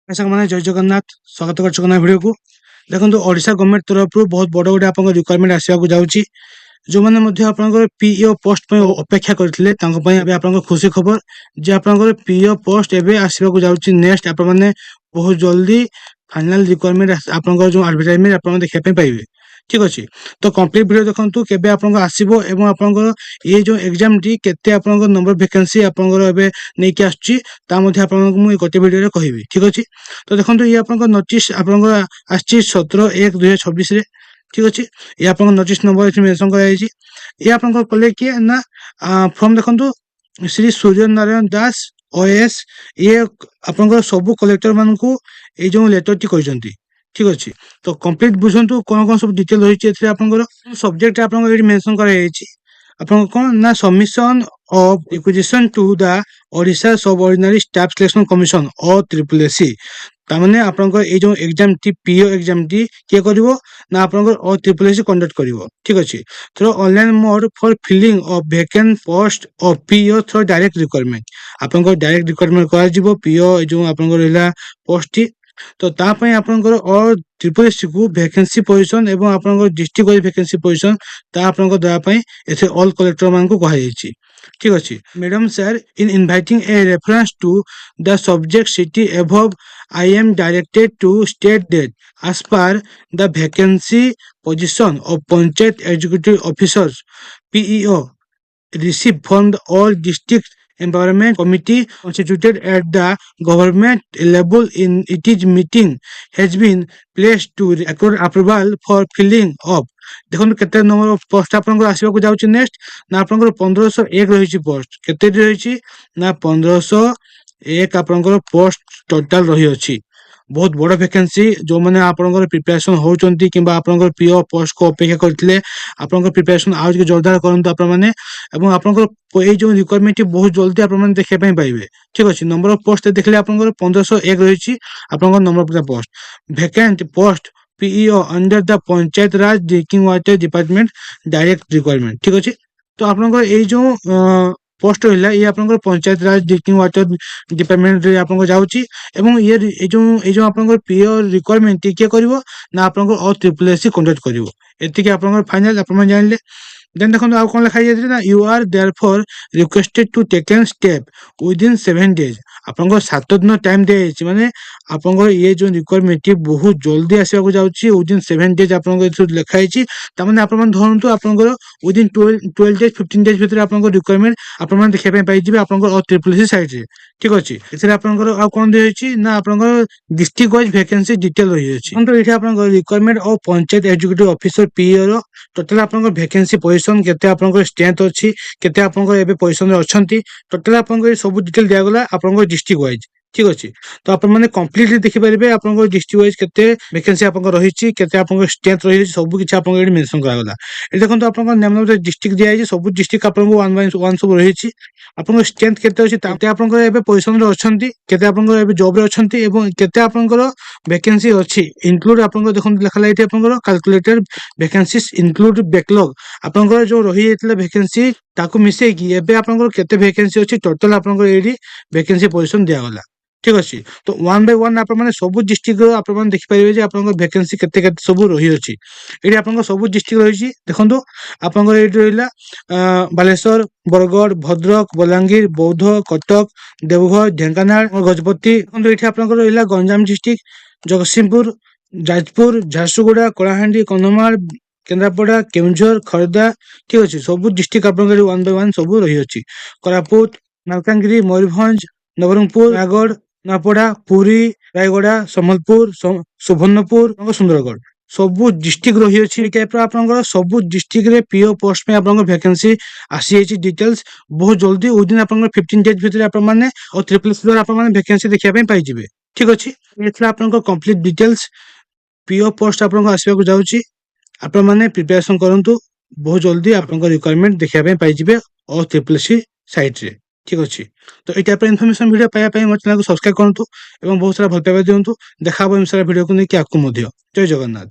ସାଙ୍ଗମାନେ ଜୟ ଜଗନ୍ନାଥ ସ୍ୱାଗତ କରୁଛୁ ନା ଭିଡ଼ିଓକୁ। ଦେଖନ୍ତୁ ଓଡ଼ିଶା ଗଭର୍ଣ୍ଣମେଣ୍ଟ ତରଫରୁ ବହୁତ ବଡ଼ ଗୋଟେ ଆପଣଙ୍କ ରିକ୍ୱାରମେଣ୍ଟ ଆସିବାକୁ ଯାଉଛି। ଯେଉଁମାନେ ମଧ୍ୟ ଆପଣଙ୍କର ପିଇଓ ପୋଷ୍ଟ ପାଇଁ ଅପେକ୍ଷା କରିଥିଲେ ତାଙ୍କ ପାଇଁ ଏବେ ଆପଣଙ୍କ ଖୁସି ଖବର ଯେ ଆପଣଙ୍କର ପିଇଓ ପୋଷ୍ଟ ଏବେ ଆସିବାକୁ ଯାଉଛି। ନେକ୍ସଟ ଆପଣମାନେ ବହୁତ ଜଲ୍ଦି ଫାଇନାଲ ରିକ୍ୱାରମେଣ୍ଟ ଆପଣଙ୍କର ଯେଉଁ ଆଡଭର୍ଟାଇଜମେଣ୍ଟ ଆପଣ ଦେଖିବା ପାଇଁ ପାଇବେ। ঠিক ଅଛି, ତ କମ୍ପ୍ଲିଟ ভিডিও ଦେଖନ୍ତୁ କେବେ ଆପଣଙ୍କ ଆସିବ ଏବଂ ଆପଣଙ୍କର ଏ ଯେଉଁ ଏକ୍ଜାମଟି କେତେ ଆପଣଙ୍କ ନମ୍ବର ଭ୍ୟାକେନ୍ସି ଆପଣଙ୍କର ଏବେ ନେଇକି ଆସୁଛି ତା ମଧ୍ୟ ଆପଣଙ୍କୁ ମୁଁ ଗୋଟେ ଭିଡ଼ିଓରେ କହିବି। ঠিক ଅଛି, ତ ଦେଖନ୍ତୁ ଇଏ ଆପଣଙ୍କ ନୋଟିସ୍ ଆପଣଙ୍କର ଆସିଛି 17/1/2026 ରେ। ঠিক ଅଛି, ଇଏ ଆପଣଙ୍କ ନୋଟିସ୍ ନମ୍ବର ଏଠି ମେନସନ୍ କରାଯାଇଛି। ଇଏ ଆପଣଙ୍କର କଲେ କିଏ ନା ଫର୍ମ ଦେଖନ୍ତୁ ଶ୍ରୀ ସୂର୍ଯ୍ୟ ନାରାୟଣ ଦାସ OAS। ଇଏ ଆପଣଙ୍କର ସବୁ କଲେକ୍ଟର ମାନଙ୍କୁ ଏଇ ଯେଉଁ ଲେଟରଟି କହିଛନ୍ତି। ঠিক ଅଛି, ତ କମ୍ପ୍ଲିଟ ବୁଝନ୍ତୁ କ'ଣ କ'ଣ ସବୁ ଡିଟେଲ ରହିଛି ଏଥିରେ। ଆପଣଙ୍କର ସବଜେକ୍ଟ ଆପଣଙ୍କର ଏଠି ମେନସନ୍ କରାଯାଇଛି। ଆପଣଙ୍କ କ'ଣ ନା ସବମିଶନ ଅଫ ରିକ୍ୱେଜିସନ ଟୁ ଦା ଓଡ଼ିଶା ସବ ordinary staff selection commission OSSC। ତାମାନେ ଆପଣଙ୍କର ଏଇ ଯେଉଁ ଏକ୍ଜାମଟି ପିଓ ଏକ୍ଜାମଟି କିଏ କରିବ ନା ଆପଣଙ୍କର OSSC କଣ୍ଡକ୍ଟ କରିବ। ଠିକ ଅଛି, through online mode for filling of vacant post of PO through direct recruitment. ଆପଣଙ୍କର ଡାଇରେକ୍ଟ ରିକ୍ୱାରମେଣ୍ଟ କରାଯିବ ପିଓ ଏ ଯେଉଁ ଆପଣଙ୍କର ରହିଲା ପୋଷ୍ଟଟି। ତ ତା ପାଇଁ ଆପଣଙ୍କର OSSC କୁ ଭ୍ୟାକେନ୍ସି ପୋଜିସନ ଏବଂ ଆପଣଙ୍କର ଡିଷ୍ଟ୍ରିକ୍ଟ ୱାଇଜ ଭ୍ୟାକେନ୍ସି ପୋଜିସନ ତା ଆପଣଙ୍କ ଦେବା ପାଇଁ ଏଥିରେ ଅଲ୍ କଲେକ୍ଟର ମାନଙ୍କୁ କୁହାଯାଇଛି। ঠিক ଅଛି madam sir, in inviting a reference to the subject cited above I am directed to state that as per the vacancy position of Panchayat Executive Officers PEO received from the all district environment committee constituted at the government level in it is meeting has been placed to record approval for filling up। ଦେଖନ୍ତୁ କେତେ number post ଆପଣଙ୍କର ଆସିବାକୁ ଯାଉଛି next ନା ଆପଣଙ୍କର 1501 ରହିଛି post. କେତେଟି ରହିଛି ନା 1501 ଆପଣଙ୍କର ପୋଷ୍ଟ ଟୋଟାଲ ରହିଅଛି। ବହୁତ ବଡ଼ ଭ୍ୟାକେନ୍ସି। ଯେଉଁମାନେ ଆପଣଙ୍କର ପ୍ରିପାରେସନ ହେଉଛନ୍ତି କିମ୍ବା ଆପଣଙ୍କର ପିଓ ପୋଷ୍ଟକୁ ଅପେକ୍ଷା କରିଥିଲେ ଆପଣଙ୍କର ପ୍ରିପାରେସନ ଆଉ ଟିକେ ଜୋରଦାର କରନ୍ତୁ ଆପଣମାନେ। ଏବଂ ଆପଣଙ୍କର ଏଇ ଯେଉଁ ରିକ୍ୱାରମେଣ୍ଟଟି ବହୁତ ଜଲ୍ଦି ଆପଣମାନେ ଦେଖିବା ପାଇଁ ପାଇବେ। ଠିକ ଅଛି, ନମ୍ବର ଅଫ ପୋଷ୍ଟ ଦେଖିଲେ ଆପଣଙ୍କର 1501 ରହିଛି ଆପଣଙ୍କର number of post. Vacant post PEO under the panchayat Raj drinking water department direct requirement. ଠିକ ଅଛି, ତ ଆପଣଙ୍କର ଏଇ ଯେଉଁ ପୋଷ୍ଟ ରହିଲା ଇଏ ଆପଣଙ୍କର ପଞ୍ଚାୟତ ରାଜ ଡ୍ରିଙ୍କିଂ ୱାଟର ଡିପାର୍ଟମେଣ୍ଟରେ ଆପଣଙ୍କର ଯାଉଛି। ଏବଂ ଇଏ ଏଇ ଯେଉଁ ଆପଣଙ୍କର ପିଓ ରିକ୍ୱାରମେଣ୍ଟ କିଏ କରିବ ନା ଆପଣଙ୍କର OSSC କଣ୍ଡକ୍ଟ କରିବ। ଏତିକି ଆପଣଙ୍କର ଫାଇନାଲ ଆପଣମାନେ ଜାଣିଲେ। ଦେନ୍ ଦେଖନ୍ତୁ ଆଉ କ'ଣ ଲେଖା ହେଇଯାଇଛି ନା you are therefore requested to taken step within 7 days। ଆପଣଙ୍କର 7 ଦିନ ଟାଇମ୍ ଦିଆଯାଇଛି। ମାନେ ଆପଣଙ୍କର ଇଏ ଯେଉଁ ରିକ୍ୱାରମେଣ୍ଟଟି ବହୁତ ଜଲ୍ଦି ଆସିବାକୁ ଯାଉଛି। ୱିଦିନ୍ 7 days ଆପଣଙ୍କର ଏଥିରୁ ଲେଖା ହେଇଛି। ତାମାନେ ଆପଣମାନେ ଧରନ୍ତୁ ଆପଣଙ୍କର ୱିଦିନ୍ 12 days 15 days ଭିତରେ ଆପଣଙ୍କର ରିକ୍ୱାରମେଣ୍ଟ ଆପଣମାନେ ଦେଖିବା ପାଇଁ ପାଇଯିବେ ଆପଣଙ୍କର OSSC ସାଇଟ୍ରେ। ଠିକ ଅଛି, ଏଥିରେ ଆପଣଙ୍କର ଆଉ କ'ଣ ଦିଆଯାଇଛି ନା ଆପଣଙ୍କର ଡିଷ୍ଟ୍ରିକ୍ଟ ୱାଇଜ ଭ୍ୟାକେନ୍ସି ଡିଟେଲ ରହିଅଛି। ଏଠି ଆପଣଙ୍କର requirement of panchayat executive officer PEO ର ଟୋଟାଲ ଆପଣଙ୍କର ଭ୍ୟାକେନ୍ସି ପୋଜିସନ କେତେ ଆପଣଙ୍କର ଷ୍ଟ୍ରେନ୍ଥ ଅଛି, କେତେ ଆପଣଙ୍କର ଏବେ ପୋଜିସନରେ ଅଛନ୍ତି, ଟୋଟାଲ ଆପଣଙ୍କର ଏ ସବୁ ଡିଟେଲ ଦିଆଗଲା ଆପଣଙ୍କର ଡିଷ୍ଟ୍ରିକ୍ଟ ୱାଇଜ। ଠିକ ଅଛି, ତ ଆପଣମାନେ କମ୍ପ୍ଲିଟଲି ଦେଖିପାରିବେ ଆପଣଙ୍କର ଡିଷ୍ଟ୍ରିକ୍ଟ ୱାଇଜ କେତେ ଭ୍ୟାକେନ୍ସି ଆପଣଙ୍କର ରହିଛି, କେତେ ଆପଣଙ୍କର ଷ୍ଟ୍ରେନ୍ଥ ରହିଛି, ସବୁ କିଛି ଆପଣଙ୍କର ଏଠି ମେନସନ କରାଗଲା। ଏଠି ଦେଖନ୍ତୁ ଆପଣଙ୍କ ନେମ ଡିଷ୍ଟ୍ରିକ୍ଟ ଦିଆଯାଇଛି। ସବୁ ଡିଷ୍ଟ୍ରିକ୍ଟ ଆପଣଙ୍କୁ 1 by 1 ସବୁ ରହିଛି। ଆପଣଙ୍କର ଷ୍ଟ୍ରେନ୍ଥ କେତେ ଅଛି, କେତେ ଆପଣଙ୍କର ଏବେ ପୋଜିସନରେ ଅଛନ୍ତି, କେତେ ଆପଣଙ୍କର ଏବେ ଜବରେ ଅଛନ୍ତି ଏବଂ କେତେ ଆପଣଙ୍କର ଭ୍ୟାକେନ୍ସି ଅଛି ଇନକ୍ଲୁଡ ଆପଣଙ୍କର ଦେଖନ୍ତୁ ଲେଖାଲା ଏଠି ଆପଣଙ୍କର କାଲକୁଲେଟେଡ ଭ୍ୟାକେନ୍ସିସ୍ ଇନକ୍ଲୁଡ ବ୍ୟାକଲଗ। ଆପଣଙ୍କର ଯେଉଁ ରହିଯାଇଥିଲା ଭ୍ୟାକେନ୍ସି ତାକୁ ମିଶେଇକି ଏବେ ଆପଣଙ୍କର କେତେ ଭ୍ୟାକେନ୍ସି ଅଛି ଟୋଟାଲ ଆପଣଙ୍କର ଏଇଠି ଭ୍ୟାକେନ୍ସି ପୋଜିସନ ଦିଆଗଲା। ଠିକ ଅଛି, ତ 1 by 1 ଆପଣମାନେ ସବୁ ଡିଷ୍ଟ୍ରିକ୍ଟର ଆପଣମାନେ ଦେଖିପାରିବେ ଯେ ଆପଣଙ୍କର ଭ୍ୟାକେନ୍ସି କେତେ କେତେ ସବୁ ରହିଅଛି। ଏଠି ଆପଣଙ୍କର ସବୁ ଡିଷ୍ଟ୍ରିକ୍ଟ ରହିଛି। ଦେଖନ୍ତୁ ଆପଣଙ୍କର ଏଇଠି ରହିଲା ବାଲେଶ୍ୱର, ବରଗଡ଼, ଭଦ୍ରକ, ବଲାଙ୍ଗୀର, ବୌଦ୍ଧ, କଟକ, ଦେବଗଡ଼, ଢେଙ୍କାନାଳ, ଗଜପତି। ଦେଖନ୍ତୁ ଏଠି ଆପଣଙ୍କର ରହିଲା ଗଞ୍ଜାମ ଡିଷ୍ଟ୍ରିକ୍ଟ, ଜଗତସିଂହପୁର, ଯାଜପୁର, ଝାରସୁଗୁଡ଼ା, କଳାହାଣ୍ଡି, କନ୍ଧମାଳ, କେନ୍ଦ୍ରାପଡ଼ା, କେଉଁଝର, ଖୋର୍ଦ୍ଧା। ଠିକ ଅଛି, ସବୁ ଡିଷ୍ଟ୍ରିକ୍ଟ ଆପଣଙ୍କର 1 by 1 ସବୁ ରହିଅଛି। କୋରାପୁଟ, ମାଲକାନଗିରି, ମୟୂରଭଞ୍ଜ, ନବରଙ୍ଗପୁର, ନୟାଗଡ଼, ନୂଆପଡ଼ା, ପୁରୀ, ରାୟଗଡ଼ା, ସମ୍ବଲପୁର, ସୁବର୍ଣ୍ଣପୁର, ସୁନ୍ଦରଗଡ଼ ସବୁ ଡିଷ୍ଟ୍ରିକ୍ଟ ରହିଅଛି। ଏଇ ଟାଇପର ଆପଣଙ୍କର ସବୁ ଡିଷ୍ଟ୍ରିକ୍ଟରେ ପିଓ ପୋଷ୍ଟ ପାଇଁ ଆପଣଙ୍କର ଭ୍ୟାକେନ୍ସି ଆସିଯାଇଛି ଡିଟେଲ୍ସ। ବହୁତ ଜଲ୍ଦି ୱିଦିନ୍ ଆପଣଙ୍କର 15 days ଭିତରେ ଆପଣମାନେ OSSC ଦ୍ୱାରା ଆପଣମାନେ ଭ୍ୟାକେନ୍ସି ଦେଖିବା ପାଇଁ ପାଇଯିବେ। ଠିକ ଅଛି, ଏଥିରେ ଆପଣଙ୍କ କମ୍ପ୍ଲିଟ ଡିଟେଲ୍ସ ପିଓ ପୋଷ୍ଟ ଆପଣଙ୍କୁ ଆସିବାକୁ ଯାଉଛି। ଆପଣମାନେ ପ୍ରିପାରେସନ କରନ୍ତୁ, ବହୁତ ଜଲ୍ଦି ଆପଣଙ୍କ ରିକ୍ୱାରମେଣ୍ଟ ଦେଖିବା ପାଇଁ ପାଇଯିବେ OSSC ସାଇଟ୍ରେ। ଠିକ ଅଛି, ତ ଏଇ ଟାଇପର ଇନଫର୍ମେସନ ଭିଡ଼ିଓ ପାଇବା ପାଇଁ ମୋ ଚ୍ୟାନେଲକୁ ସବସ୍କ୍ରାଇବ କରନ୍ତୁ ଏବଂ ବହୁତ ସାରା ଭଲ ପାଇବା ଦିଅନ୍ତୁ। ଦେଖା ହବ ଏମିତି ସାରା ଭିଡ଼ିଓକୁ ନେଇକି ଆଗକୁ ମଧ୍ୟ। ଜୟ ଜଗନ୍ନାଥ।